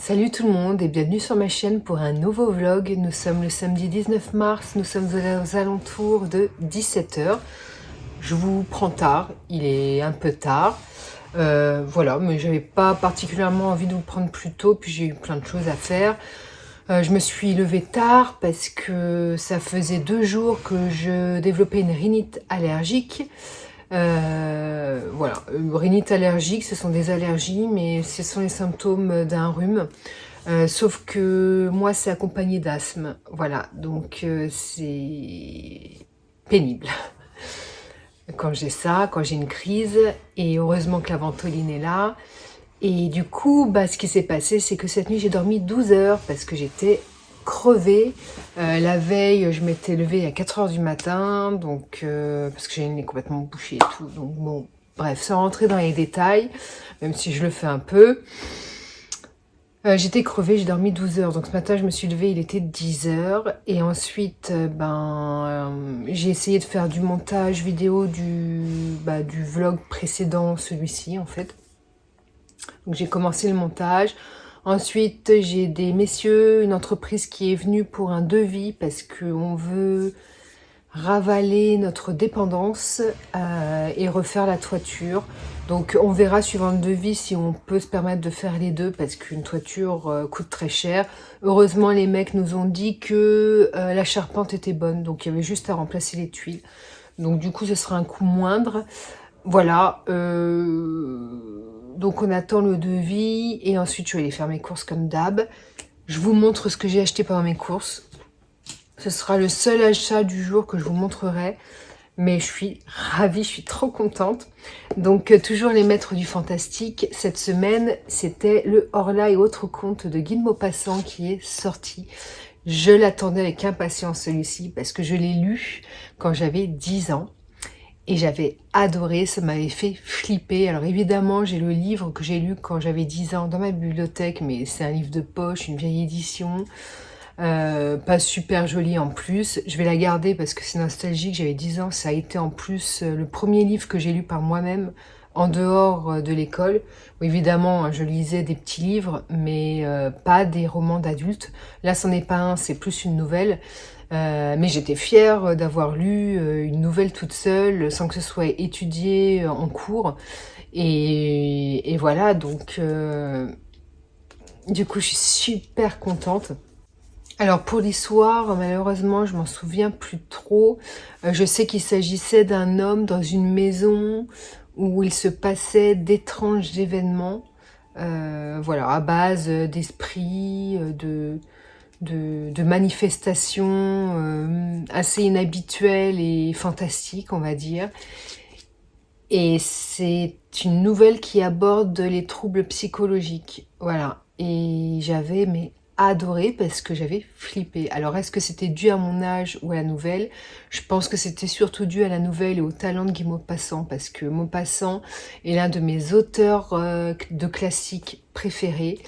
Salut tout le monde et bienvenue sur ma chaîne pour un nouveau vlog. Nous sommes le samedi 19 mars, nous sommes aux alentours de 17 heures. Je vous prends tard, il est un peu tard. Voilà, mais j'avais pas particulièrement envie de vous prendre plus tôt, puis j'ai eu plein de choses à faire. Je me suis levée tard parce que ça faisait 2 jours que je développais une rhinite allergique. Voilà, rhinite allergique, ce sont des allergies, mais ce sont les symptômes d'un rhume. Sauf que moi, c'est accompagné d'asthme. Voilà, donc c'est pénible quand j'ai ça, quand j'ai une crise. Et heureusement que la ventoline est là. Et du coup, ce qui s'est passé, c'est que cette nuit, j'ai dormi 12 heures parce que j'étais crevée. La veille, je m'étais levée à 4 heures du matin, donc parce que j'ai le nez complètement bouché et tout. Donc bon, bref, sans rentrer dans les détails, même si je le fais un peu. J'étais crevée, j'ai dormi 12 heures. Donc ce matin, je me suis levée, il était 10 heures. Et ensuite, j'ai essayé de faire du montage vidéo du vlog précédent, celui-ci en fait. Donc j'ai commencé le montage. Ensuite, j'ai des messieurs, une entreprise qui est venue pour un devis parce qu'on veut ravaler notre dépendance et refaire la toiture. Donc on verra suivant le devis si on peut se permettre de faire les deux parce qu'une toiture coûte très cher. Heureusement, les mecs nous ont dit que la charpente était bonne, donc il y avait juste à remplacer les tuiles. Donc du coup, ce sera un coût moindre. Voilà, donc on attend le devis et ensuite je vais aller faire mes courses comme d'hab. Je vous montre ce que j'ai acheté pendant mes courses. Ce sera le seul achat du jour que je vous montrerai, mais je suis ravie, je suis trop contente. Donc toujours les maîtres du fantastique, cette semaine c'était le Horla et autres contes de Guy de Maupassant qui est sorti. Je l'attendais avec impatience celui-ci parce que je l'ai lu quand j'avais 10 ans. Et j'avais adoré, ça m'avait fait flipper. Alors évidemment, j'ai le livre que j'ai lu quand j'avais 10 ans dans ma bibliothèque, mais c'est un livre de poche, une vieille édition, pas super joli en plus. Je vais la garder parce que c'est nostalgique, j'avais 10 ans, ça a été en plus le premier livre que j'ai lu par moi-même en dehors de l'école. Évidemment, je lisais des petits livres, mais pas des romans d'adultes. Là, c'en est pas un, c'est plus une nouvelle. Mais j'étais fière d'avoir lu une nouvelle toute seule, sans que ce soit étudié en cours. Et voilà, donc du coup, je suis super contente. Alors pour l'histoire, malheureusement, je m'en souviens plus trop. Je sais qu'il s'agissait d'un homme dans une maison où il se passait d'étranges événements. Voilà, à base d'esprits, de manifestations assez inhabituelles et fantastiques, on va dire. Et c'est une nouvelle qui aborde les troubles psychologiques. Voilà. Et j'avais adoré parce que j'avais flippé. Alors, est-ce que c'était dû à mon âge ou à la nouvelle? Je pense que c'était surtout dû à la nouvelle et au talent de Guy Maupassant, parce que Maupassant est l'un de mes auteurs de classiques préférés,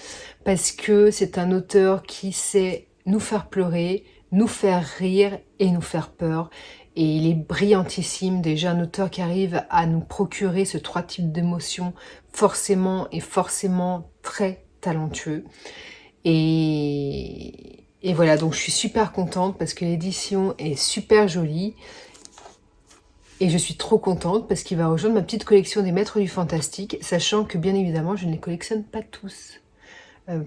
parce que c'est un auteur qui sait nous faire pleurer, nous faire rire et nous faire peur. Et il est brillantissime, déjà un auteur qui arrive à nous procurer ce 3 types d'émotions forcément très talentueux. Et voilà, donc je suis super contente parce que l'édition est super jolie. Et je suis trop contente parce qu'il va rejoindre ma petite collection des maîtres du fantastique, sachant que bien évidemment je ne les collectionne pas tous.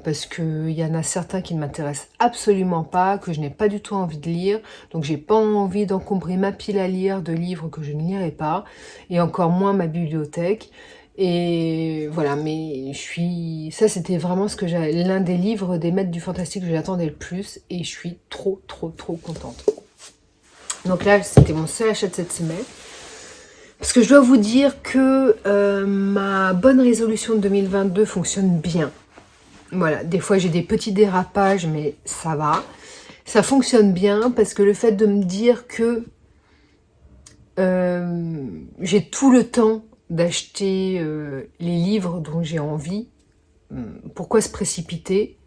Parce qu'il y en a certains qui ne m'intéressent absolument pas, que je n'ai pas du tout envie de lire. Donc j'ai pas envie d'encombrer ma pile à lire de livres que je ne lirai pas, et encore moins ma bibliothèque. Et voilà, mais ça c'était vraiment l'un des livres des maîtres du fantastique que j'attendais le plus, et je suis trop contente. Donc là, c'était mon seul achat de cette semaine. Parce que je dois vous dire que ma bonne résolution de 2022 fonctionne bien. Voilà, des fois j'ai des petits dérapages, mais ça va. Ça fonctionne bien parce que le fait de me dire que j'ai tout le temps d'acheter les livres dont j'ai envie, pourquoi se précipiter?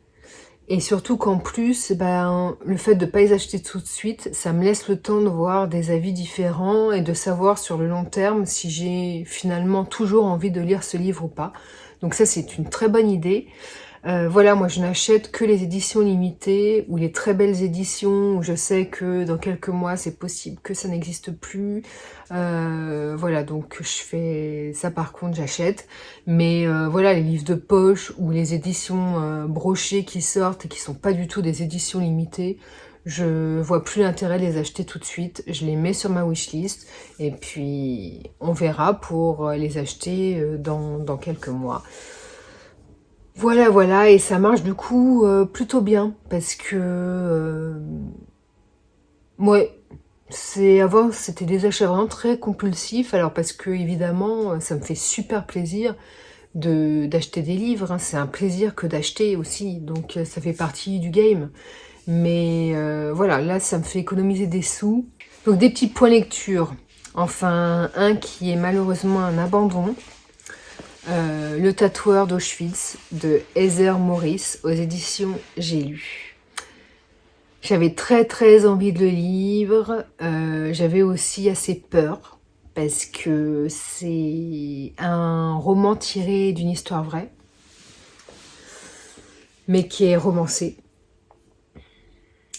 Et surtout qu'en plus, le fait de ne pas les acheter tout de suite, ça me laisse le temps de voir des avis différents et de savoir sur le long terme si j'ai finalement toujours envie de lire ce livre ou pas. Donc ça, c'est une très bonne idée. Voilà, moi je n'achète que les éditions limitées ou les très belles éditions où je sais que dans quelques mois c'est possible que ça n'existe plus. Voilà, donc je fais ça, par contre j'achète. Mais voilà, les livres de poche ou les éditions brochées qui sortent et qui sont pas du tout des éditions limitées, je vois plus l'intérêt de les acheter tout de suite. Je les mets sur ma wishlist et puis on verra pour les acheter dans quelques mois. Voilà, voilà, et ça marche du coup plutôt bien parce que ouais, avant c'était des achats vraiment très compulsifs. Alors parce que évidemment ça me fait super plaisir d'acheter des livres, hein. C'est un plaisir que d'acheter aussi, donc ça fait partie du game. Mais voilà, là ça me fait économiser des sous. Donc des petits points lecture. Enfin, un qui est malheureusement un abandon. Le tatoueur d'Auschwitz de Heather Morris aux éditions J'ai lu. J'avais très très envie de le lire. J'avais aussi assez peur parce que c'est un roman tiré d'une histoire vraie, mais qui est romancé.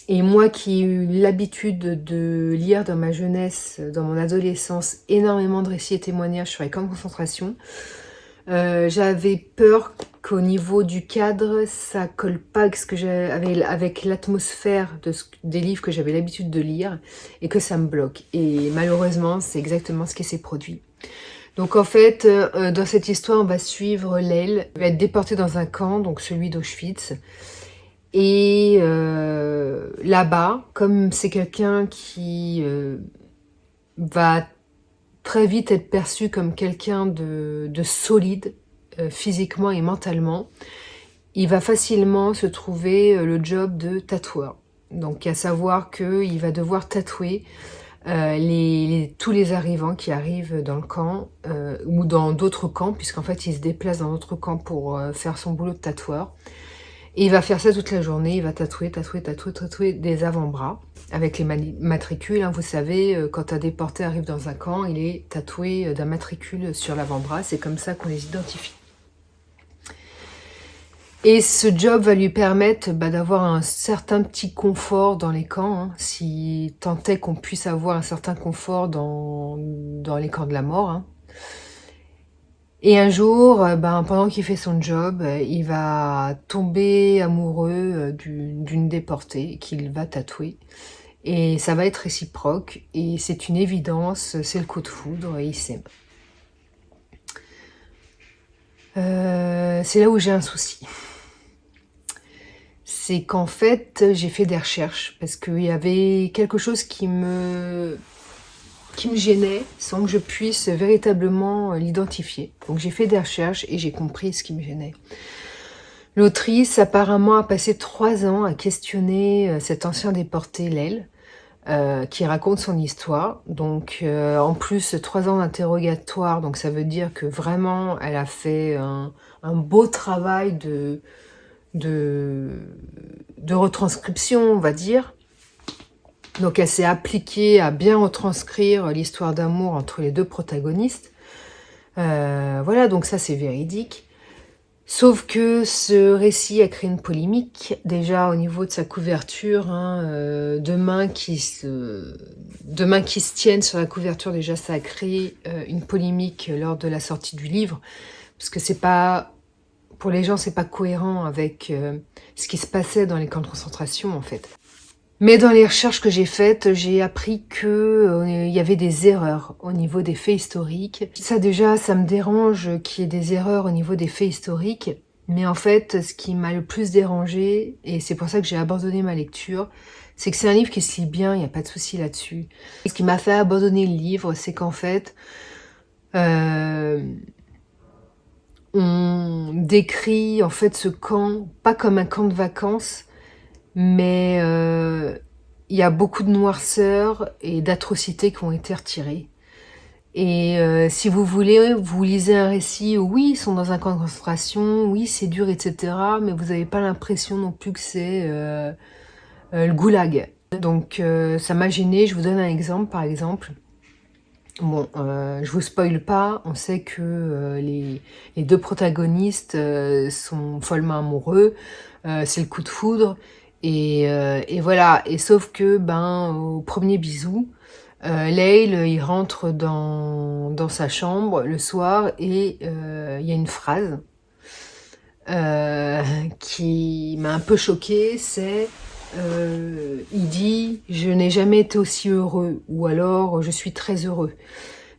Et moi qui ai eu l'habitude de lire dans ma jeunesse, dans mon adolescence, énormément de récits et témoignages sur les camps de concentration, j'avais peur qu'au niveau du cadre, ça colle pas avec ce que j'avais, avec l'atmosphère des livres que j'avais l'habitude de lire et que ça me bloque. Et malheureusement, c'est exactement ce qui s'est produit. Donc en fait, dans cette histoire, on va suivre Lael. Elle va être déportée dans un camp, donc celui d'Auschwitz. Et là-bas, comme c'est quelqu'un qui va très vite être perçu comme quelqu'un de solide, physiquement et mentalement, il va facilement se trouver le job de tatoueur. Donc à savoir qu'il va devoir tatouer tous les arrivants qui arrivent dans le camp ou dans d'autres camps, puisqu'en fait il se déplace dans d'autres camps pour faire son boulot de tatoueur. Et il va faire ça toute la journée, il va tatouer des avant-bras avec les matricules. Hein. Vous savez, quand un déporté arrive dans un camp, il est tatoué d'un matricule sur l'avant-bras. C'est comme ça qu'on les identifie. Et ce job va lui permettre d'avoir un certain petit confort dans les camps, hein, si tant est qu'on puisse avoir un certain confort dans les camps de la mort. Hein. Et un jour, pendant qu'il fait son job, il va tomber amoureux d'une déportée qu'il va tatouer. Et ça va être réciproque, et c'est une évidence, c'est le coup de foudre, et ils s'aiment. C'est là où j'ai un souci. C'est qu'en fait, j'ai fait des recherches, parce qu'il y avait quelque chose qui me gênait sans que je puisse véritablement l'identifier. Donc j'ai fait des recherches et j'ai compris ce qui me gênait. L'autrice apparemment a passé 3 ans à questionner cet ancien déporté, Lael, qui raconte son histoire. Donc en plus 3 ans d'interrogatoire, donc ça veut dire que vraiment elle a fait un beau travail de retranscription, on va dire. Donc elle s'est appliquée à bien retranscrire l'histoire d'amour entre les deux protagonistes. Voilà, donc ça c'est véridique. Sauf que ce récit a créé une polémique, déjà au niveau de sa couverture, hein, deux mains qui se tiennent sur la couverture, déjà ça a créé une polémique lors de la sortie du livre, parce que c'est pas, pour les gens c'est pas cohérent avec ce qui se passait dans les camps de concentration en fait. Mais dans les recherches que j'ai faites, j'ai appris que il y avait des erreurs au niveau des faits historiques. Ça déjà, ça me dérange qu'il y ait des erreurs au niveau des faits historiques. Mais en fait, ce qui m'a le plus dérangé, et c'est pour ça que j'ai abandonné ma lecture, c'est que c'est un livre qui se lit bien, il n'y a pas de souci là-dessus. Ce qui m'a fait abandonner le livre, c'est qu'en fait, on décrit en fait ce camp, pas comme un camp de vacances, mais il y a beaucoup de noirceur et d'atrocités qui ont été retirées. Et si vous voulez, vous lisez un récit où oui, ils sont dans un camp de concentration, oui, c'est dur, etc. Mais vous n'avez pas l'impression non plus que c'est le goulag. Donc ça m'a gênée. Je vous donne un exemple, par exemple. Bon, je vous spoile pas, on sait que les deux protagonistes sont follement amoureux, c'est le coup de foudre, et voilà. Et sauf que, ben, au premier bisou, Lael, il rentre dans sa chambre le soir et il y a une phrase euh, qui m'a un peu choquée, c'est il dit je n'ai jamais été aussi heureux, ou alors je suis très heureux.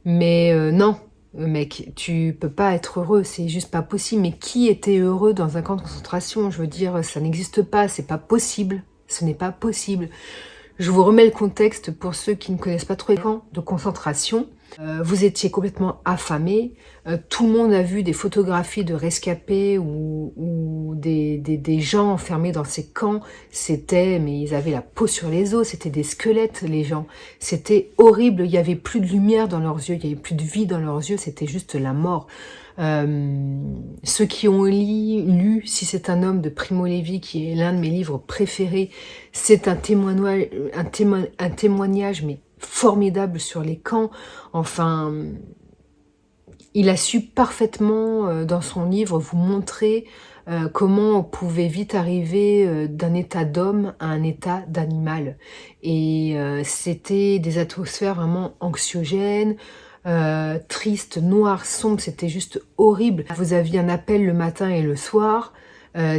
Mais non, mec, tu peux pas être heureux, c'est juste pas possible. Mais qui était heureux dans un camp de concentration? Je veux dire, ça n'existe pas, c'est pas possible. Ce n'est pas possible. Je vous remets le contexte pour ceux qui ne connaissent pas trop les camps de concentration. Vous étiez complètement affamés. Tout le monde a vu des photographies de rescapés ou des gens enfermés dans ces camps. Mais ils avaient la peau sur les os, c'était des squelettes, les gens. C'était horrible, il n'y avait plus de lumière dans leurs yeux, il n'y avait plus de vie dans leurs yeux, c'était juste la mort. Ceux qui ont lu Si c'est un homme de Primo Levi, qui est l'un de mes livres préférés, c'est un témoignage mais formidable sur les camps. Enfin, il a su parfaitement dans son livre vous montrer comment on pouvait vite arriver d'un état d'homme à un état d'animal. Et c'était des atmosphères vraiment anxiogènes, tristes, noires, sombres, c'était juste horrible. Vous aviez un appel le matin et le soir.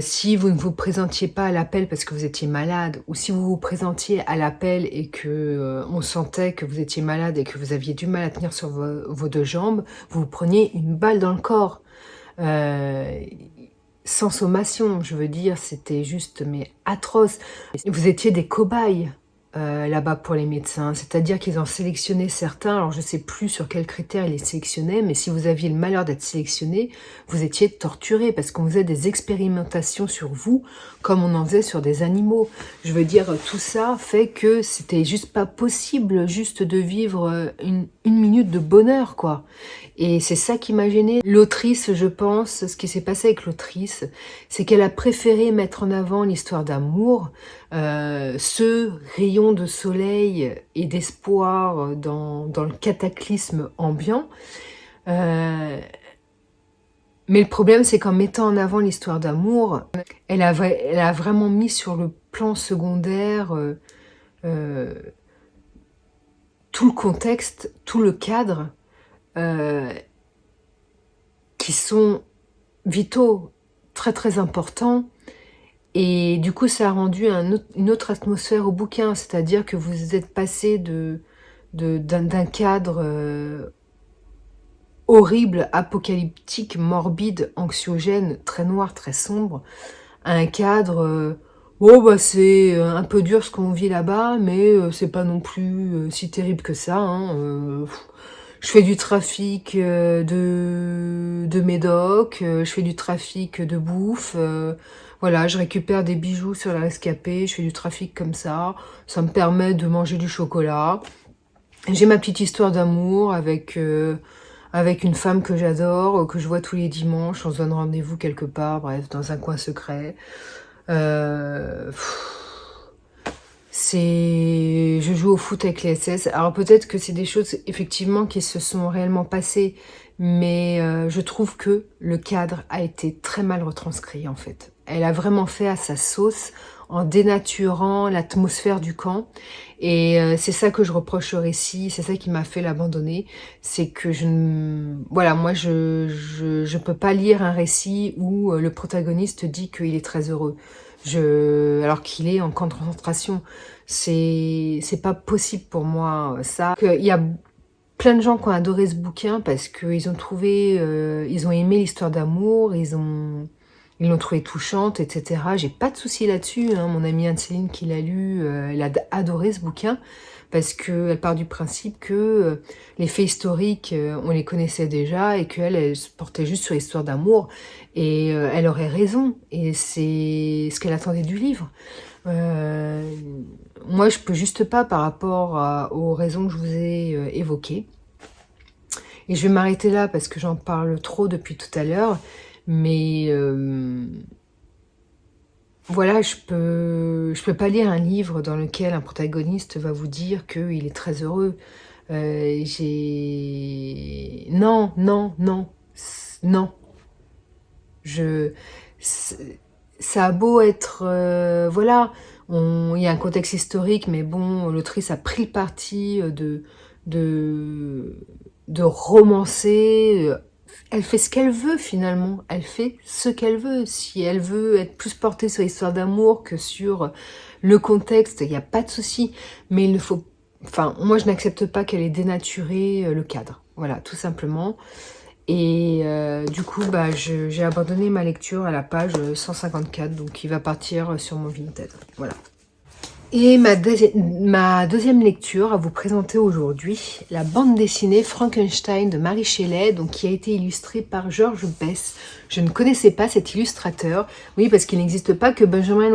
Si vous ne vous présentiez pas à l'appel parce que vous étiez malade, ou si vous vous présentiez à l'appel et que on sentait que vous étiez malade et que vous aviez du mal à tenir sur vos deux jambes, vous preniez une balle dans le corps. Euh, Sans sommation, je veux dire, c'était juste mais atroce. Vous étiez des cobayes là-bas pour les médecins, c'est-à-dire qu'ils en sélectionnaient certains. Alors je sais plus sur quels critères ils les sélectionnaient, mais si vous aviez le malheur d'être sélectionné, vous étiez torturé parce qu'on faisait des expérimentations sur vous comme on en faisait sur des animaux. Je veux dire, tout ça fait que c'était juste pas possible juste de vivre une minute de bonheur, quoi. Et c'est ça qui m'a gênée. L'autrice, je pense, ce qui s'est passé avec l'autrice, c'est qu'elle a préféré mettre en avant l'histoire d'amour, ce rayon de soleil et d'espoir dans le cataclysme ambiant. Mais le problème, c'est qu'en mettant en avant l'histoire d'amour, elle a vraiment mis sur le plan secondaire euh, tout le contexte, tout le cadre, euh, qui sont vitaux, très très importants. Et du coup, ça a rendu une autre atmosphère au bouquin, c'est-à-dire que vous êtes passé d'un cadre horrible, apocalyptique, morbide, anxiogène, très noir, très sombre, à un cadre oh bah c'est un peu dur ce qu'on vit là-bas, mais c'est pas non plus si terrible que ça, hein, je fais du trafic de médoc, je fais du trafic de bouffe, voilà, je récupère des bijoux sur la rescapée, je fais du trafic comme ça me permet de manger du chocolat. J'ai ma petite histoire d'amour avec une femme que j'adore, que je vois tous les dimanches, on se donne rendez-vous quelque part, bref, dans un coin secret. Je joue au foot avec les SS. Alors peut-être que c'est des choses effectivement qui se sont réellement passées, mais je trouve que le cadre a été très mal retranscrit en fait. Elle a vraiment fait à sa sauce en dénaturant l'atmosphère du camp, et c'est ça que je reproche au récit, c'est ça qui m'a fait l'abandonner, c'est que voilà, moi je peux pas lire un récit où le protagoniste dit qu'il est très heureux. Alors qu'il est en camp de concentration. C'est pas possible pour moi, ça. Il y a plein de gens qui ont adoré ce bouquin parce qu'ils ont trouvé, ils ont aimé l'histoire d'amour, ils l'ont trouvé touchante, etc. J'ai pas de souci là-dessus, hein. Mon amie Anne-Céline qui l'a lu, elle a adoré ce bouquin parce qu'elle part du principe que les faits historiques, on les connaissait déjà et qu'elle, elle se portait juste sur l'histoire d'amour. Et elle aurait raison, et c'est ce qu'elle attendait du livre. Moi, je peux juste pas par rapport aux raisons que je vous ai évoquées. Et je vais m'arrêter là parce que j'en parle trop depuis tout à l'heure. Mais voilà, je peux pas lire un livre dans lequel un protagoniste va vous dire qu'il est très heureux. Non, non, non, non. Je... Ça a beau être... voilà, il y a un contexte historique, mais bon, l'autrice a pris le parti de, de romancer. Elle fait ce qu'elle veut finalement. Elle fait ce qu'elle veut. Si elle veut être plus portée sur l'histoire d'amour que sur le contexte, il n'y a pas de souci. Mais il ne faut... Enfin, moi, je n'accepte pas qu'elle ait dénaturé le cadre. Voilà, tout simplement. Et du coup, bah, j'ai abandonné ma lecture à la page 154, donc il va partir sur mon Vinted. Voilà. Et ma deuxième lecture à vous présenter aujourd'hui, la bande dessinée Frankenstein de Mary Shelley, donc qui a été illustrée par Georges Bess. Je ne connaissais pas cet illustrateur, oui, parce qu'il n'existe pas que Benjamin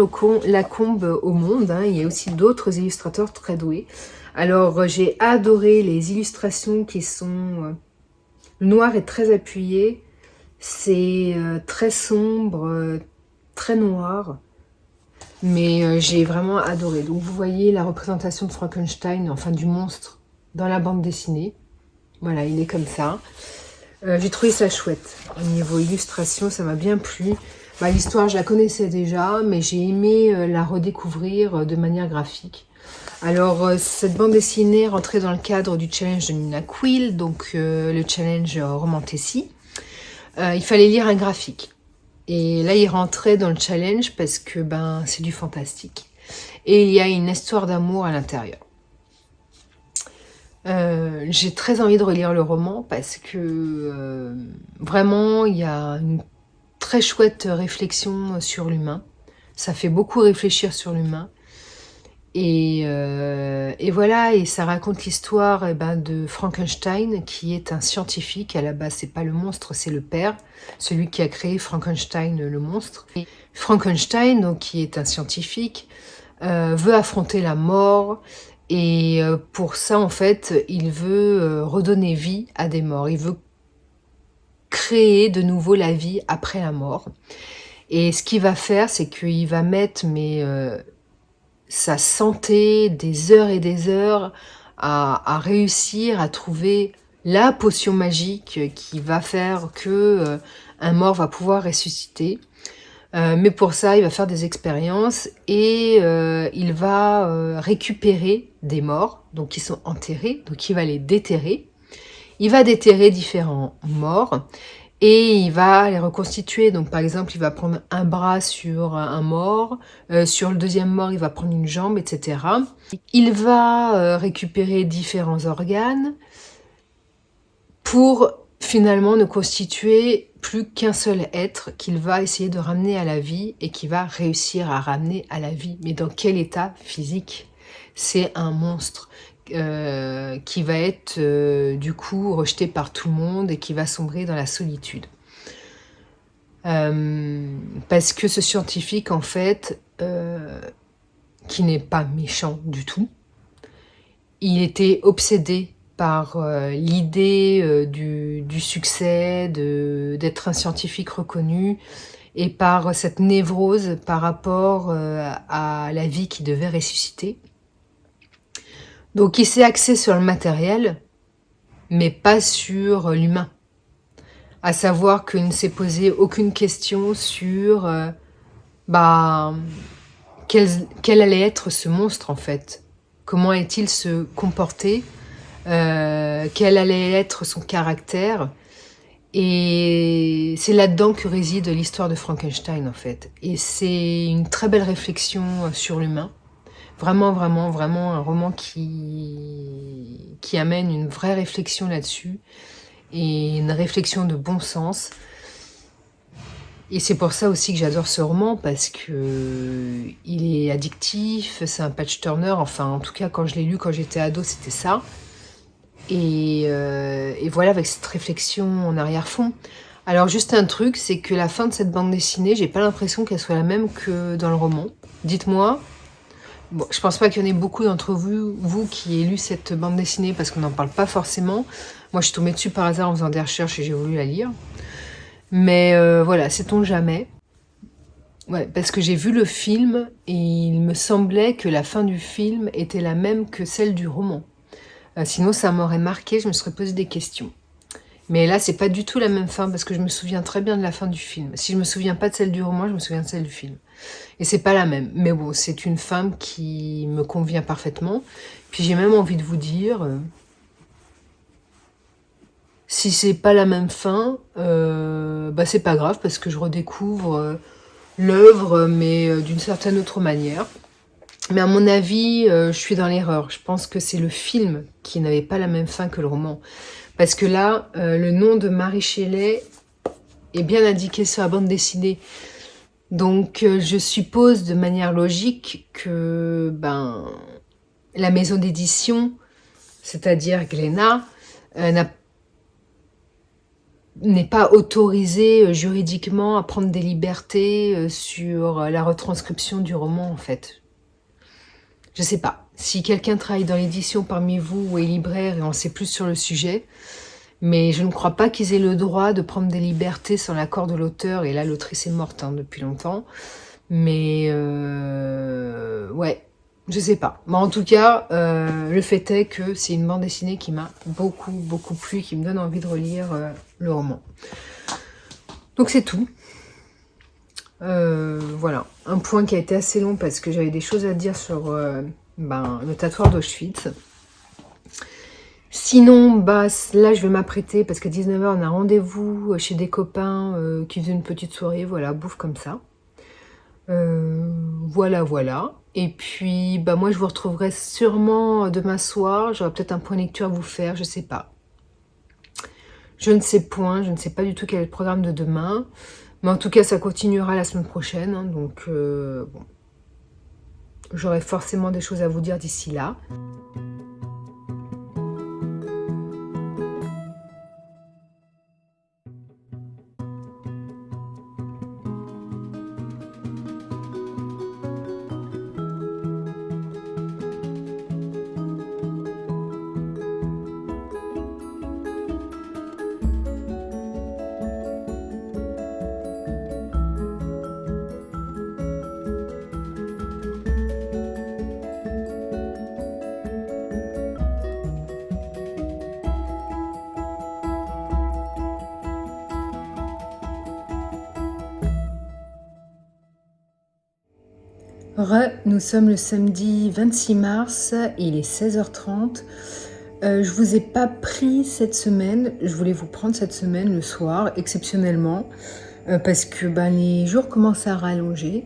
Lacombe au monde, hein, il y a aussi d'autres illustrateurs très doués. Alors, j'ai adoré les illustrations qui sont... Le noir est très appuyé, c'est très sombre, très noir. Mais j'ai vraiment adoré. Donc vous voyez la représentation de Frankenstein, enfin du monstre, dans la bande dessinée. Voilà, il est comme ça. J'ai trouvé ça chouette. Au niveau illustration, ça m'a bien plu. Bah, l'histoire, je la connaissais déjà, mais j'ai aimé la redécouvrir de manière graphique. Alors, cette bande dessinée rentrait dans le cadre du challenge de Nina Quill, donc le challenge Romantessi. Il fallait lire un graphique. Et là, il rentrait dans le challenge parce que ben c'est du fantastique. Et il y a une histoire d'amour à l'intérieur. J'ai très envie de relire le roman parce que vraiment, il y a une très chouette réflexion sur l'humain. Ça fait beaucoup réfléchir sur l'humain. Et voilà, et ça raconte l'histoire de Frankenstein, qui est un scientifique. À la base, c'est pas le monstre, c'est le père, celui qui a créé Frankenstein, le monstre. Et Frankenstein, donc, qui est un scientifique, veut affronter la mort, et pour ça, en fait, il veut redonner vie à des morts. Il veut créer de nouveau la vie après la mort. Et ce qu'il va faire, c'est qu'il va mettre sa santé, des heures et des heures à réussir à trouver la potion magique qui va faire que un mort va pouvoir ressusciter. Mais pour ça, il va faire des expériences et il va récupérer des morts, donc qui sont enterrés, donc il va les déterrer. Il va déterrer différents morts et il va les reconstituer. Donc par exemple, il va prendre un bras sur un mort, sur le deuxième mort, il va prendre une jambe, etc. Il va récupérer différents organes pour finalement ne constituer plus qu'un seul être qu'il va essayer de ramener à la vie et qui va réussir à ramener à la vie. Mais dans quel état physique? C'est un monstre qui va être du coup rejeté par tout le monde et qui va sombrer dans la solitude. Parce que ce scientifique, en fait, qui n'est pas méchant du tout, il était obsédé par l'idée du succès, d'être un scientifique reconnu, et par cette névrose par rapport à la vie qui devait ressusciter. Donc il s'est axé sur le matériel, mais pas sur l'humain. À savoir qu'il ne s'est posé aucune question sur quel allait être ce monstre en fait. Comment est-il se comporter, quel allait être son caractère. Et c'est là-dedans que réside l'histoire de Frankenstein en fait. Et c'est une très belle réflexion sur l'humain. Vraiment, vraiment, vraiment un roman qui amène une vraie réflexion là-dessus. Et une réflexion de bon sens. Et c'est pour ça aussi que j'adore ce roman, parce que il est addictif, c'est un page-turner, enfin en tout cas quand je l'ai lu quand j'étais ado c'était ça. Et voilà, avec cette réflexion en arrière-fond. Alors juste un truc, c'est que la fin de cette bande dessinée, j'ai pas l'impression qu'elle soit la même que dans le roman. Dites-moi. Bon, je pense pas qu'il y en ait beaucoup d'entre vous qui ayez lu cette bande dessinée, parce qu'on n'en parle pas forcément. Moi je suis tombée dessus par hasard en faisant des recherches et j'ai voulu la lire. Mais voilà, sait-on jamais. Ouais, parce que j'ai vu le film et il me semblait que la fin du film était la même que celle du roman. Sinon, ça m'aurait marqué, je me serais posé des questions. Mais là, c'est pas du tout la même fin, parce que je me souviens très bien de la fin du film. Si je me souviens pas de celle du roman, je me souviens de celle du film. Et c'est pas la même. Mais bon, c'est une femme qui me convient parfaitement. Puis j'ai même envie de vous dire, si c'est pas la même fin, bah c'est pas grave, parce que je redécouvre l'œuvre, mais d'une certaine autre manière. Mais à mon avis, je suis dans l'erreur. Je pense que c'est le film qui n'avait pas la même fin que le roman. Parce que là, le nom de Mary Shelley est bien indiqué sur la bande dessinée. Donc, je suppose de manière logique que la maison d'édition, c'est-à-dire Glénat, n'est pas autorisée juridiquement à prendre des libertés sur la retranscription du roman, en fait. Je sais pas. Si quelqu'un travaille dans l'édition parmi vous ou est libraire et en sait plus sur le sujet, mais je ne crois pas qu'ils aient le droit de prendre des libertés sans l'accord de l'auteur, et là l'autrice est morte depuis longtemps. Mais ouais, je sais pas. Mais en tout cas, le fait est que c'est une bande dessinée qui m'a beaucoup plu, qui me donne envie de relire le roman. Donc c'est tout. Voilà, un point qui a été assez long parce que j'avais des choses à dire sur le tatoueur d'Auschwitz. Sinon, là je vais m'apprêter parce qu'à 19h on a rendez-vous chez des copains qui faisaient une petite soirée, voilà, bouffe comme ça. Voilà. Et puis moi je vous retrouverai sûrement demain soir, j'aurai peut-être un point lecture à vous faire, je sais pas. Je ne sais pas du tout quel est le programme de demain. Mais en tout cas, ça continuera la semaine prochaine. Hein, donc, bon. J'aurai forcément des choses à vous dire d'ici là. Nous sommes le samedi 26 mars, il est 16h30. Je vous ai pas pris cette semaine, je voulais vous prendre cette semaine le soir, exceptionnellement, parce que les jours commencent à rallonger.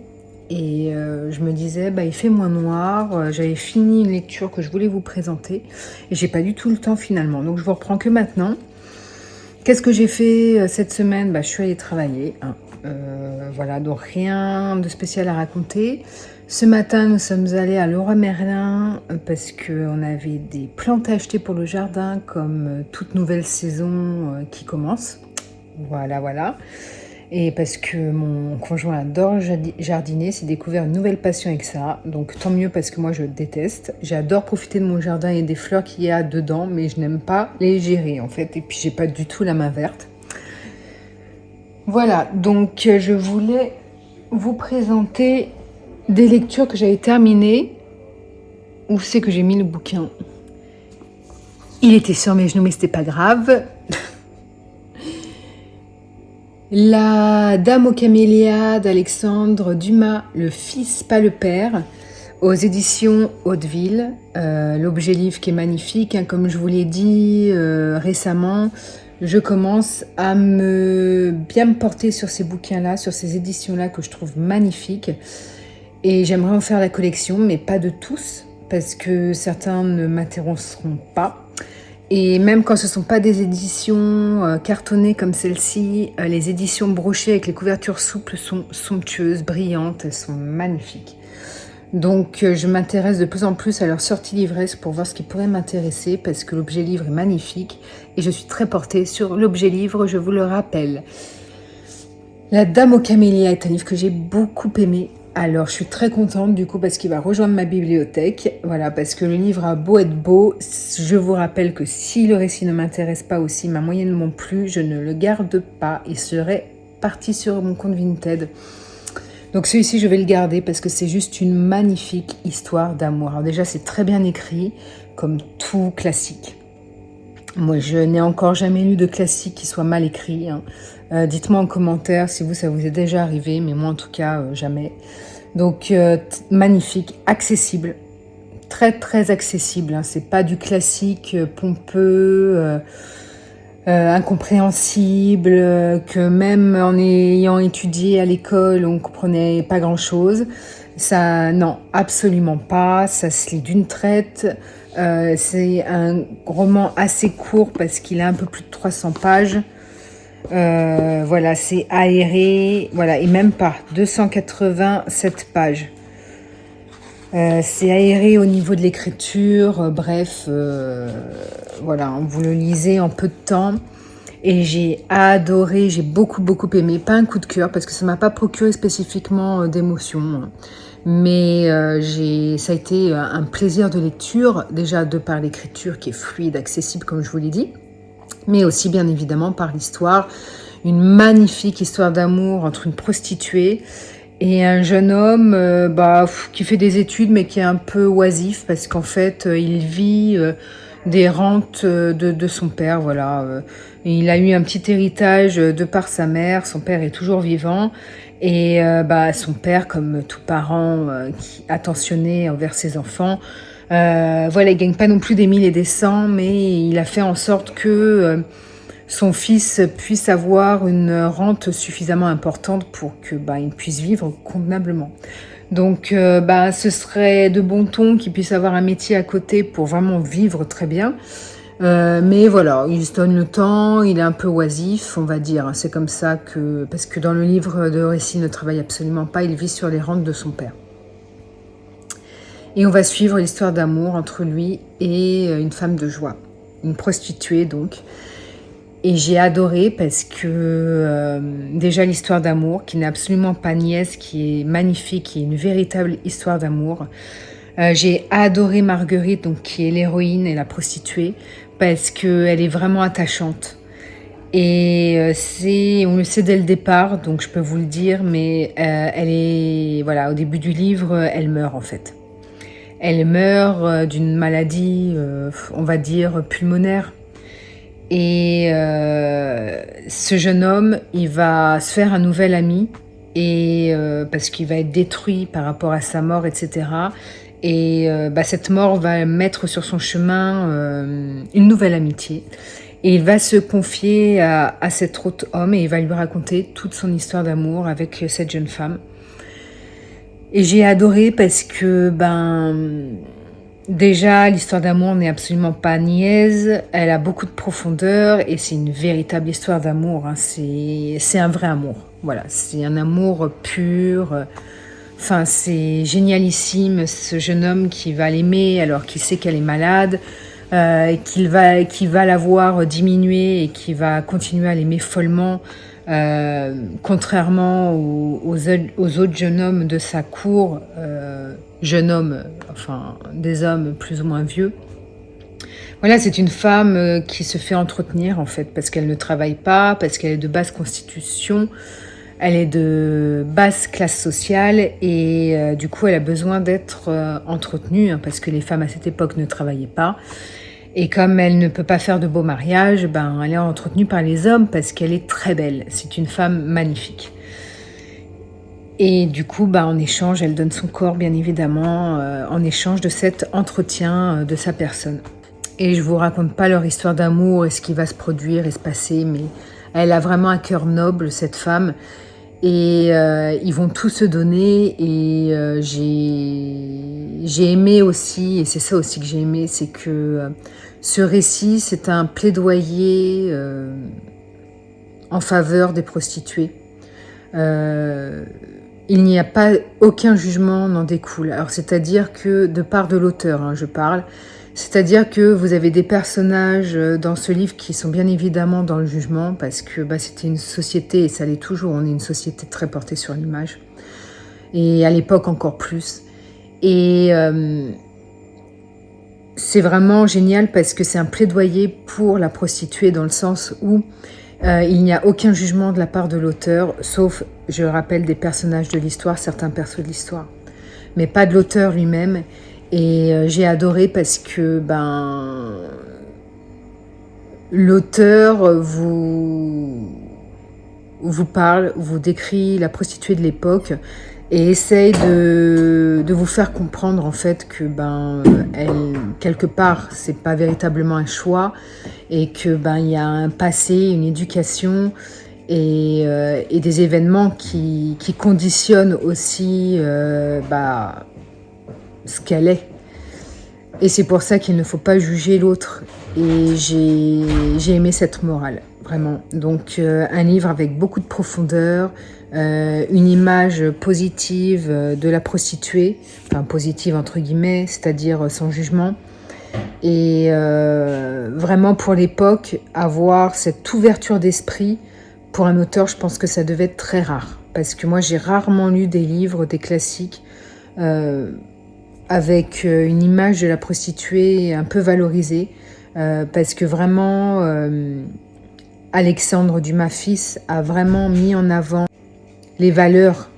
Et je me disais, il fait moins noir, j'avais fini une lecture que je voulais vous présenter, et j'ai pas du tout le temps finalement, donc je vous reprends que maintenant. Qu'est-ce que j'ai fait cette semaine? Je suis allée travailler, hein. Voilà, donc rien de spécial à raconter. Ce matin, nous sommes allés à Leroy Merlin parce qu'on avait des plantes à acheter pour le jardin, comme toute nouvelle saison qui commence. Voilà. Et parce que mon conjoint adore jardiner, s'est découvert une nouvelle passion avec ça. Donc tant mieux parce que moi je déteste. J'adore profiter de mon jardin et des fleurs qu'il y a dedans, mais je n'aime pas les gérer en fait. Et puis j'ai pas du tout la main verte. Voilà, donc je voulais vous présenter des lectures que j'avais terminées. Où c'est que j'ai mis le bouquin? Il était sur mes genoux, mais c'était pas grave. La Dame aux camélias d'Alexandre Dumas, le fils, pas le père, aux éditions Hauteville. L'objet livre qui est magnifique, hein, comme je vous l'ai dit récemment. Je commence à bien me porter sur ces bouquins-là, sur ces éditions-là que je trouve magnifiques. Et j'aimerais en faire la collection, mais pas de tous, parce que certains ne m'intéresseront pas. Et même quand ce ne sont pas des éditions cartonnées comme celle-ci, les éditions brochées avec les couvertures souples sont somptueuses, brillantes, elles sont magnifiques. Donc je m'intéresse de plus en plus à leur sortie livresse pour voir ce qui pourrait m'intéresser, parce que l'objet livre est magnifique et je suis très portée sur l'objet livre, je vous le rappelle. La Dame aux camélias est un livre que j'ai beaucoup aimé. Alors, je suis très contente du coup parce qu'il va rejoindre ma bibliothèque. Voilà, parce que le livre a beau être beau, je vous rappelle que si le récit ne m'intéresse pas aussi, m'a moyennement plu, je ne le garde pas et serai partie sur mon compte Vinted. Donc celui-ci, je vais le garder parce que c'est juste une magnifique histoire d'amour. Alors déjà, c'est très bien écrit, comme tout classique. Moi, je n'ai encore jamais lu de classique qui soit mal écrit. Hein. Dites-moi en commentaire si vous, ça vous est déjà arrivé, mais moi, en tout cas, jamais. Donc, magnifique, accessible, très, très accessible. Hein. C'est pas du classique pompeux, incompréhensible, que même en ayant étudié à l'école, on comprenait pas grand-chose. Ça, non, absolument pas. Ça se lit d'une traite. C'est un roman assez court parce qu'il a un peu plus de 300 pages. Voilà, c'est aéré. Voilà, et même pas 287 pages. C'est aéré au niveau de l'écriture. Bref, voilà, vous le lisez en peu de temps. Et j'ai adoré, j'ai beaucoup aimé. Pas un coup de cœur parce que ça m'a pas procuré spécifiquement d'émotion. Mais ça a été un plaisir de lecture, déjà de par l'écriture qui est fluide, accessible comme je vous l'ai dit, mais aussi bien évidemment par l'histoire, une magnifique histoire d'amour entre une prostituée et un jeune homme qui fait des études mais qui est un peu oisif parce qu'en fait il vit des rentes de son père, voilà. Il a eu un petit héritage de par sa mère, son père est toujours vivant. Et son père, comme tout parent qui attentionné envers ses enfants, voilà, il gagne pas non plus des 1000 et des 100, mais il a fait en sorte que son fils puisse avoir une rente suffisamment importante pour que il puisse vivre convenablement. Donc, ce serait de bon ton qu'il puisse avoir un métier à côté pour vraiment vivre très bien. Mais voilà, il se donne le temps, il est un peu oisif, on va dire. C'est comme ça que... Parce que dans le livre de récit, il ne travaille absolument pas, il vit sur les rentes de son père. Et on va suivre l'histoire d'amour entre lui et une femme de joie, une prostituée donc. Et j'ai adoré parce que déjà l'histoire d'amour, qui n'est absolument pas niaise, qui est magnifique, qui est une véritable histoire d'amour. J'ai adoré Marguerite, donc qui est l'héroïne et la prostituée, parce qu'elle est vraiment attachante. Et on le sait dès le départ, donc je peux vous le dire, mais elle est, voilà, au début du livre, elle meurt en fait. Elle meurt d'une maladie, on va dire, pulmonaire. Et ce jeune homme, il va se faire un nouvel ami, et parce qu'il va être détruit par rapport à sa mort, etc. Et cette mort va mettre sur son chemin une nouvelle amitié. Et il va se confier à cet autre homme et il va lui raconter toute son histoire d'amour avec cette jeune femme. Et j'ai adoré parce que, déjà, l'histoire d'amour n'est absolument pas niaise. Elle a beaucoup de profondeur et c'est une véritable histoire d'amour. Hein. C'est un vrai amour. Voilà, c'est un amour pur. Enfin, c'est génialissime, ce jeune homme qui va l'aimer alors qu'il sait qu'elle est malade, qui va la voir diminuer et qui va continuer à l'aimer follement, contrairement aux autres jeunes hommes de sa cour, jeunes hommes, enfin des hommes plus ou moins vieux. Voilà, c'est une femme qui se fait entretenir en fait, parce qu'elle ne travaille pas, parce qu'elle est de basse constitution. Elle est de basse classe sociale et du coup, elle a besoin d'être entretenue hein, parce que les femmes à cette époque ne travaillaient pas. Et comme elle ne peut pas faire de beaux mariages, elle est entretenue par les hommes parce qu'elle est très belle. C'est une femme magnifique. Et du coup, en échange, elle donne son corps, bien évidemment, en échange de cet entretien de sa personne. Et je vous raconte pas leur histoire d'amour et ce qui va se produire et se passer, mais elle a vraiment un cœur noble, cette femme. Et ils vont tout se donner et j'ai aimé aussi, et c'est ça aussi que j'ai aimé, c'est que ce récit, c'est un plaidoyer en faveur des prostituées. Il n'y a pas aucun jugement n'en découle. Alors c'est-à-dire que de part de l'auteur, hein, je parle, c'est-à-dire que vous avez des personnages dans ce livre qui sont bien évidemment dans le jugement parce que c'était une société, et ça l'est toujours, on est une société très portée sur l'image. Et à l'époque encore plus. Et c'est vraiment génial parce que c'est un plaidoyer pour la prostituée dans le sens où Il n'y a aucun jugement de la part de l'auteur, sauf, je rappelle, des personnages de l'histoire, certains persos de l'histoire, mais pas de l'auteur lui-même. Et j'ai adoré parce que l'auteur vous parle, vous décrit la prostituée de l'époque et essaye de vous faire comprendre en fait que elle, quelque part, c'est pas véritablement un choix et que il y a un passé, une éducation et des événements qui conditionnent aussi ce qu'elle est. Et c'est pour ça qu'il ne faut pas juger l'autre. Et j'ai aimé cette morale, vraiment. Donc un livre avec beaucoup de profondeur, une image positive de la prostituée, enfin positive entre guillemets, c'est-à-dire sans jugement. Et vraiment pour l'époque, avoir cette ouverture d'esprit, pour un auteur, je pense que ça devait être très rare. Parce que moi, j'ai rarement lu des livres, des classiques, avec une image de la prostituée un peu valorisée, parce que vraiment, Alexandre Dumas fils a vraiment mis en avant les valeurs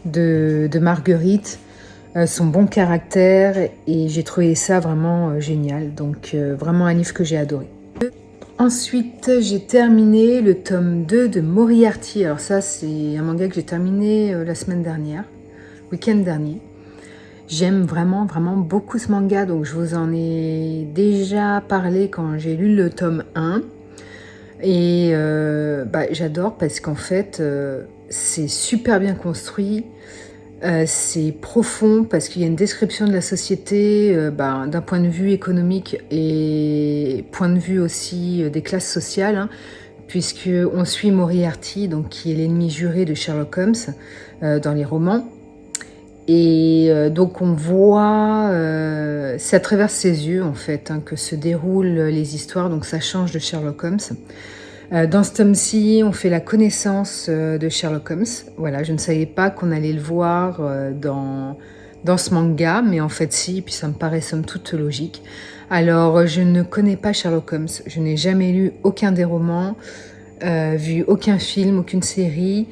de Marguerite, son bon caractère, et j'ai trouvé ça vraiment génial. Donc vraiment un livre que j'ai adoré. Ensuite, j'ai terminé le tome 2 de Moriarty. Alors ça, c'est un manga que j'ai terminé la semaine dernière, week-end dernier. J'aime vraiment, vraiment beaucoup ce manga, donc je vous en ai déjà parlé quand j'ai lu le tome 1. Et j'adore parce qu'en fait, c'est super bien construit, c'est profond parce qu'il y a une description de la société d'un point de vue économique et point de vue aussi des classes sociales, hein, puisqu'on suit Moriarty, donc, qui est l'ennemi juré de Sherlock Holmes dans les romans. Et donc on voit, c'est à travers ses yeux en fait que se déroulent les histoires, donc ça change de Sherlock Holmes. Dans ce tome-ci, on fait la connaissance de Sherlock Holmes. Voilà, je ne savais pas qu'on allait le voir dans ce manga, mais en fait si, puis ça me paraît somme toute logique. Alors je ne connais pas Sherlock Holmes, je n'ai jamais lu aucun des romans, vu aucun film, aucune série.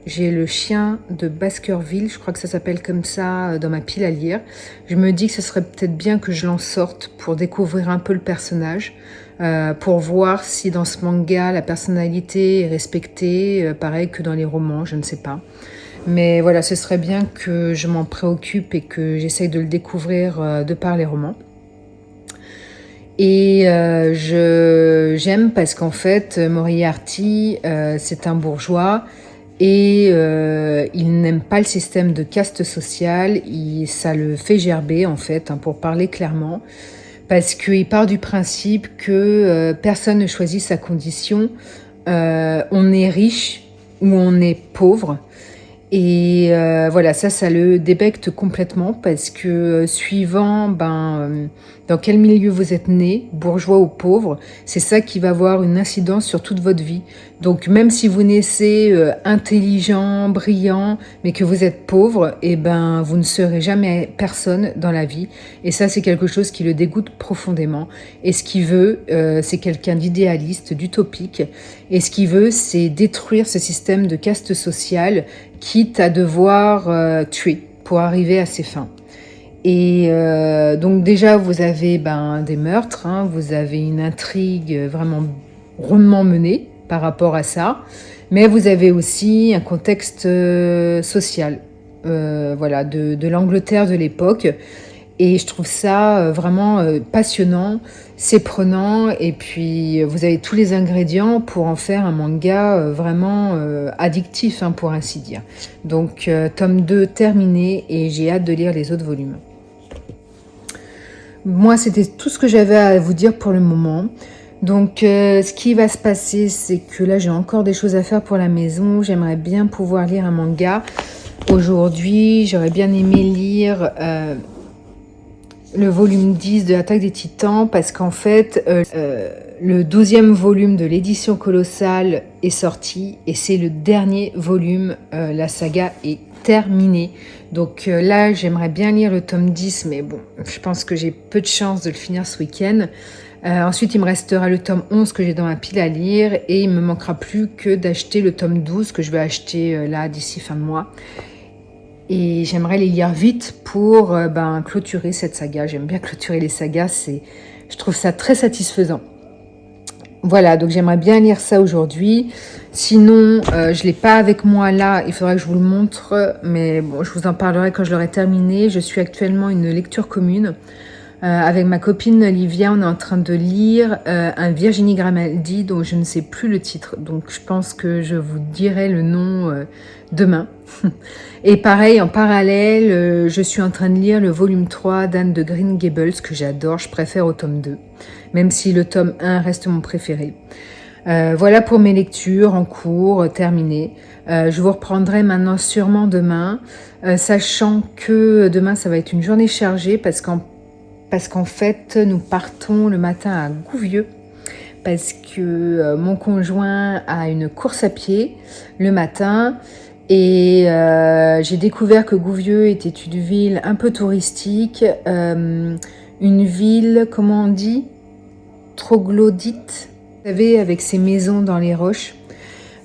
J'ai le chien de Baskerville, je crois que ça s'appelle comme ça, dans ma pile à lire. Je me dis que ce serait peut-être bien que je l'en sorte pour découvrir un peu le personnage, pour voir si dans ce manga la personnalité est respectée, pareil que dans les romans, je ne sais pas. Mais voilà, ce serait bien que je m'en préoccupe et que j'essaye de le découvrir de par les romans. Et j'aime parce qu'en fait, Moriarty, c'est un bourgeois. Et il n'aime pas le système de caste sociale, ça le fait gerber en fait, pour parler clairement, parce qu'il part du principe que personne ne choisit sa condition, on est riche ou on est pauvre, et voilà, ça le débecte complètement, parce que suivant dans quel milieu vous êtes né, bourgeois ou pauvre, c'est ça qui va avoir une incidence sur toute votre vie. Donc même si vous naissez intelligent, brillant, mais que vous êtes pauvre, vous ne serez jamais personne dans la vie. Et ça, c'est quelque chose qui le dégoûte profondément. Et ce qu'il veut, c'est quelqu'un d'idéaliste, d'utopique. Et ce qu'il veut, c'est détruire ce système de caste sociale, quitte à devoir tuer pour arriver à ses fins. Et donc déjà, vous avez des meurtres, hein, vous avez une intrigue vraiment rondement menée par rapport à ça, mais vous avez aussi un contexte social, de l'Angleterre de l'époque. Et je trouve ça vraiment passionnant, c'est prenant, et puis vous avez tous les ingrédients pour en faire un manga vraiment addictif, hein, pour ainsi dire. Donc tome 2 terminé, et j'ai hâte de lire les autres volumes. Moi, c'était tout ce que j'avais à vous dire pour le moment. Donc, ce qui va se passer, c'est que là, j'ai encore des choses à faire pour la maison. J'aimerais bien pouvoir lire un manga. Aujourd'hui, j'aurais bien aimé lire le volume 10 de l'Attaque des Titans, parce qu'en fait, le 12e volume de l'édition Colossale est sorti, et c'est le dernier volume. La saga est terminée. Donc là, j'aimerais bien lire le tome 10, mais bon, je pense que j'ai peu de chance de le finir ce week-end. Ensuite, il me restera le tome 11 que j'ai dans ma pile à lire et il me manquera plus que d'acheter le tome 12 que je vais acheter là d'ici fin de mois. Et j'aimerais les lire vite pour clôturer cette saga. J'aime bien clôturer les sagas, je trouve ça très satisfaisant. Voilà, donc j'aimerais bien lire ça aujourd'hui. Sinon, je ne l'ai pas avec moi là, il faudrait que je vous le montre, mais bon, je vous en parlerai quand je l'aurai terminé. Je suis actuellement une lecture commune. Avec ma copine Olivia, on est en train de lire un Virginie Grimaldi dont je ne sais plus le titre. Donc je pense que je vous dirai le nom demain. Et pareil, en parallèle, je suis en train de lire le volume 3 d'Anne de Green Gables que j'adore, je préfère au tome 2. Même si le tome 1 reste mon préféré. Voilà pour mes lectures en cours, terminées. Je vous reprendrai maintenant sûrement demain, sachant que demain ça va être une journée chargée parce qu'en fait, nous partons le matin à Gouvieux parce que mon conjoint a une course à pied le matin et j'ai découvert que Gouvieux était une ville un peu touristique, une ville, comment on dit, troglodyte, vous savez, avec ses maisons dans les roches.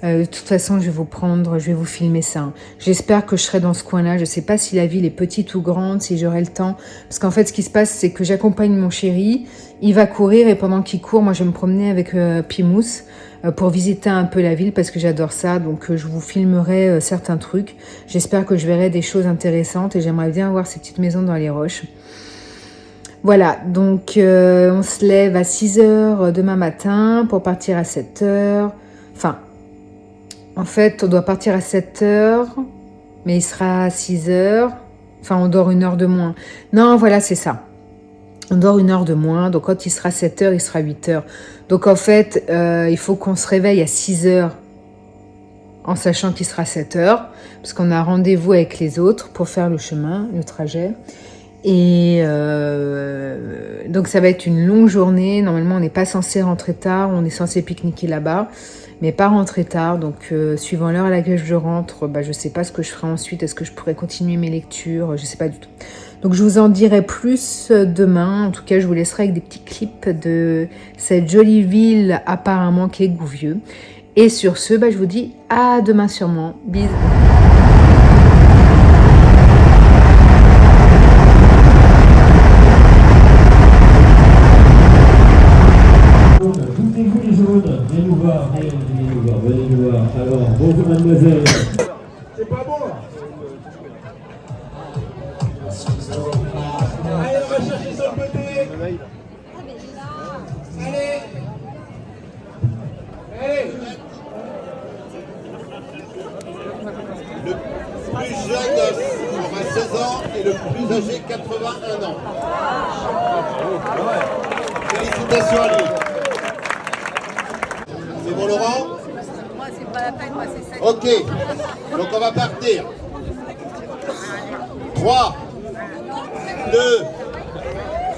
De toute façon, je vais vous filmer ça. Hein. J'espère que je serai dans ce coin-là. Je ne sais pas si la ville est petite ou grande, si j'aurai le temps. Parce qu'en fait, ce qui se passe, c'est que j'accompagne mon chéri. Il va courir et pendant qu'il court, moi, je vais me promener avec Pimous pour visiter un peu la ville parce que j'adore ça. Donc, je vous filmerai certains trucs. J'espère que je verrai des choses intéressantes et j'aimerais bien voir ces petites maisons dans les roches. Voilà, donc on se lève à 6h demain matin pour partir à 7h. En fait, on doit partir à 7h, mais il sera à 6h. Enfin, on dort 1 heure de moins. Non, voilà, c'est ça. On dort 1 heure de moins, donc quand il sera 7h, il sera 8h. Donc en fait, il faut qu'on se réveille à 6h en sachant qu'il sera 7h, parce qu'on a rendez-vous avec les autres pour faire le chemin, le trajet. Et donc ça va être une longue journée. Normalement, on n'est pas censé rentrer tard, on est censé pique-niquer là-bas, mais pas rentrer tard. Donc suivant l'heure à laquelle je rentre, je ne sais pas ce que je ferai ensuite. Est-ce que je pourrais continuer mes lectures? Je ne sais pas du tout. Donc je vous en dirai plus demain. En tout cas, je vous laisserai avec des petits clips de cette jolie ville apparemment qui est Gouvieux. Et sur ce, je vous dis à demain sûrement. Bisous. Vous les jaunes, venez nous voir, venez nous voir. Alors, bonjour mademoiselle. C'est pas bon là. Allez, on va chercher sur le côté. Allez. Allez. Le plus jeune aura 16 ans et le plus âgé 81 ans. Félicitations à lui. C'est bon Laurent? Moi c'est pas la peine, moi c'est ça. Ok, donc on va partir. 3, 2,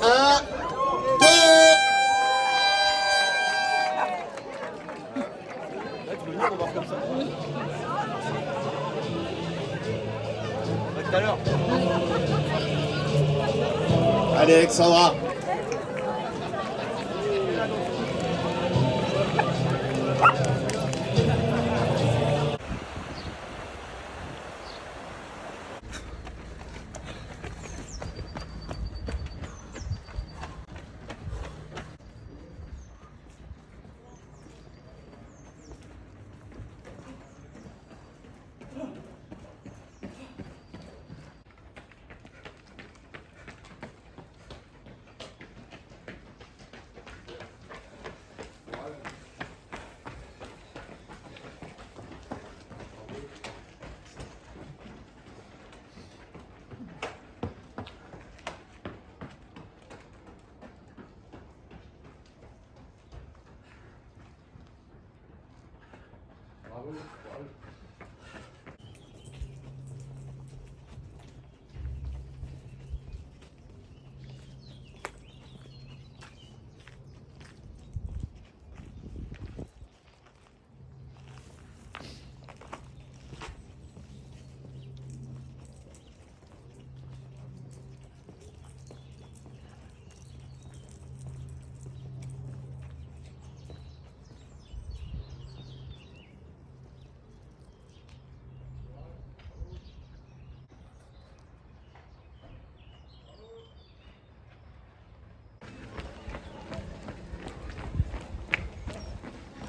1, 2. Allez Alexandra.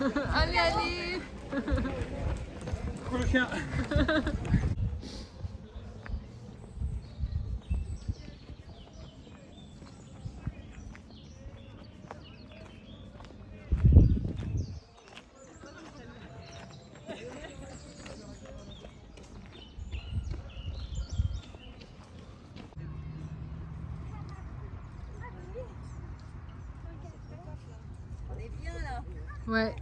Allez, allez. Coucou le chien. On est bien là. Ouais.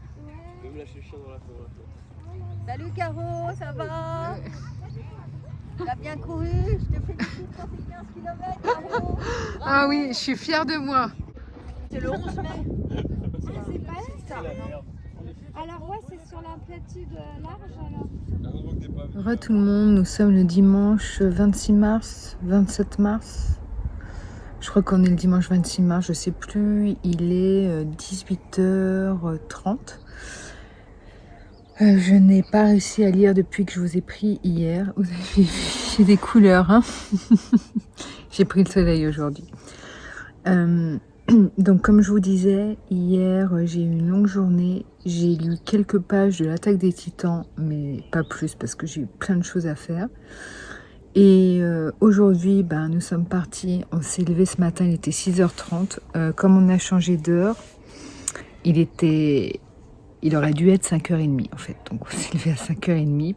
Je vais me lâcher le chien dans la cour. Salut Caro, ça va? Tu as bien couru, je te félicite pour tes 15 km Caro. Ah oui, je suis fière de moi. C'est le 11 mai. C'est pas ça. Alors ouais, c'est sur l'amplitude large alors. Re tout le monde, nous sommes le dimanche 26 mars, 27 mars. Je crois qu'on est le dimanche 26 mars, je sais plus. Il est 18h30. Je n'ai pas réussi à lire depuis que je vous ai pris hier. Vous avez vu, j'ai des couleurs. Hein. J'ai pris le soleil aujourd'hui. Donc comme je vous disais, hier j'ai eu une longue journée. J'ai lu quelques pages de l'Attaque des Titans, mais pas plus parce que j'ai eu plein de choses à faire. Et aujourd'hui, nous sommes partis. On s'est levé ce matin, il était 6h30. Comme on a changé d'heure, il aurait dû être 5h30 en fait. Donc on s'est levé à 5h30.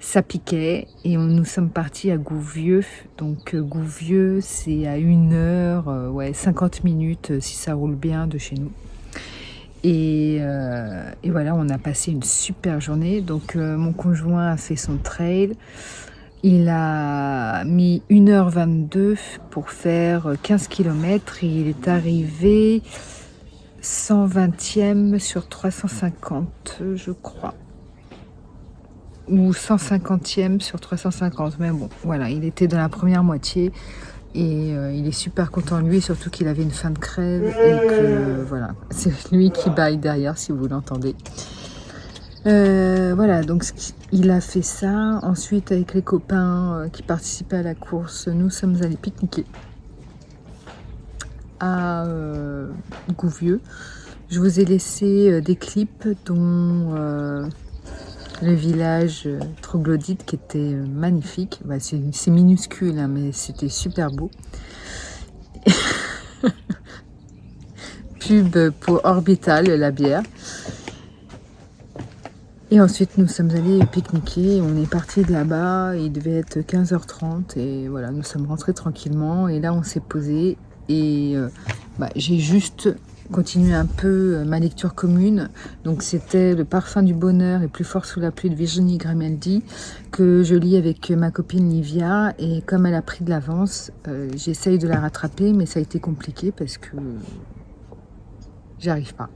Ça piquait et nous sommes partis à Gouvieux. Donc Gouvieux, c'est à 1h, 50 minutes si ça roule bien de chez nous. Et voilà, on a passé une super journée. Donc mon conjoint a fait son trail. Il a mis 1h22 pour faire 15 km et il est arrivé 120e sur 350, je crois. Ou 150e sur 350. Mais bon, voilà, il était dans la première moitié. Et il est super content de lui, surtout qu'il avait une faim de crève et que voilà, c'est lui qui baille derrière si vous l'entendez. Voilà, donc il a fait ça. Ensuite, avec les copains qui participaient à la course, nous sommes allés pique-niquer à Gouvieux. Je vous ai laissé des clips dont le village troglodyte qui était magnifique. C'est minuscule, hein, mais c'était super beau. Pub pour Orbital, la bière. Et ensuite, nous sommes allés pique-niquer. On est parti de là-bas. Il devait être 15h30. Et voilà, nous sommes rentrés tranquillement. Et là, on s'est posé. Et j'ai juste continuer un peu ma lecture commune. Donc c'était Le parfum du bonheur et Plus fort sous la pluie de Virginie Grimaldi que je lis avec ma copine Livia, et comme elle a pris de l'avance, j'essaye de la rattraper, mais ça a été compliqué parce que j'arrive pas.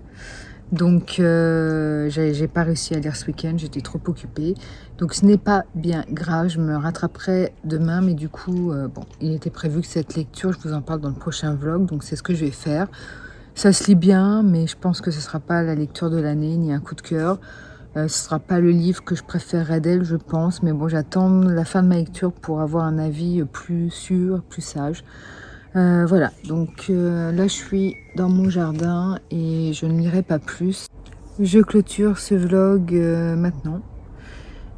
Donc j'ai pas réussi à lire ce week-end, j'étais trop occupée. Donc ce n'est pas bien grave, je me rattraperai demain, mais du coup, il était prévu que cette lecture, je vous en parle dans le prochain vlog, donc c'est ce que je vais faire. Ça se lit bien, mais je pense que ce ne sera pas la lecture de l'année, ni un coup de cœur. Ce ne sera pas le livre que je préférerais d'elle, je pense. Mais bon, j'attends la fin de ma lecture pour avoir un avis plus sûr, plus sage. Voilà, donc là, je suis dans mon jardin et je ne lirai pas plus. Je clôture ce vlog maintenant.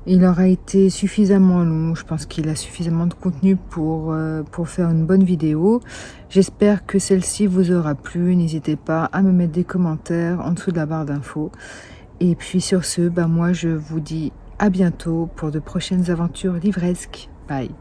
Il aura été suffisamment long, je pense qu'il a suffisamment de contenu pour faire une bonne vidéo. J'espère que celle-ci vous aura plu. N'hésitez pas à me mettre des commentaires en dessous de la barre d'infos. Et puis sur ce, moi je vous dis à bientôt pour de prochaines aventures livresques. Bye.